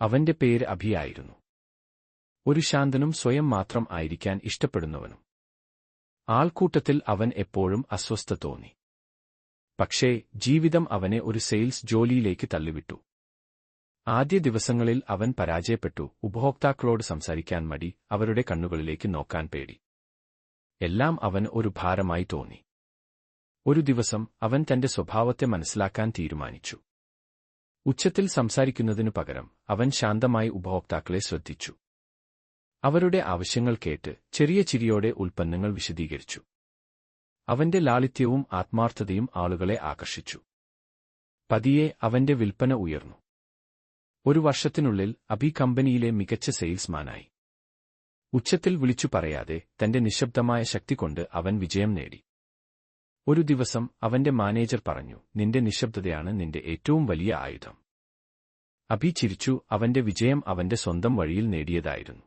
അവന്റെ പേര് അഭിയായിരുന്നു. ഒരു ശാന്തനും സ്വയം മാത്രം ആയിരിക്കാൻ ഇഷ്ടപ്പെടുന്നവനും. ആൾക്കൂട്ടത്തിൽ അവൻ എപ്പോഴും അസ്വസ്ഥ തോന്നി. പക്ഷേ ജീവിതം അവനെ ഒരു സെയിൽസ് ജോലിയിലേക്ക് തള്ളിവിട്ടു. ആദ്യ ദിവസങ്ങളിൽ അവൻ പരാജയപ്പെട്ടു. ഉപഭോക്താക്കളോട് സംസാരിക്കാൻ മടി, അവരുടെ കണ്ണുകളിലേക്ക് നോക്കാൻ പേടി. എല്ലാം അവന് ഒരു ഭാരമായി തോന്നി. ഒരു ദിവസം അവൻ തന്റെ സ്വഭാവത്തെ മനസ്സിലാക്കാൻ തീരുമാനിച്ചു. ഉച്ചത്തിൽ സംസാരിക്കുന്നതിനു പകരം അവൻ ശാന്തമായി ഉപഭോക്താക്കളെ ശ്രദ്ധിച്ചു. അവരുടെ ആവശ്യങ്ങൾ കേട്ട് ചെറിയ ചിരിയോടെ ഉൽപ്പന്നങ്ങൾ വിശദീകരിച്ചു. അവന്റെ ലാളിത്യവും ആത്മാർത്ഥതയും ആളുകളെ ആകർഷിച്ചു. പതിയെ അവന്റെ വിൽപ്പന ഉയർന്നു. ഒരു വർഷത്തിനുള്ളിൽ അഭി കമ്പനിയിലെ മികച്ച സെയിൽസ്മാനായി. ഉച്ചത്തിൽ വിളിച്ചു പറയാതെ തന്റെ നിശബ്ദമായ ശക്തി കൊണ്ട് അവൻ വിജയം നേടി. ഒരു ദിവസം അവന്റെ മാനേജർ പറഞ്ഞു, നിന്റെ നിശബ്ദതയാണ് നിന്റെ ഏറ്റവും വലിയ ആയുധം. അഭി ചിരിച്ചു. അവന്റെ വിജയം അവന്റെ സ്വന്തം വഴിയിൽ നേടിയതായിരുന്നു.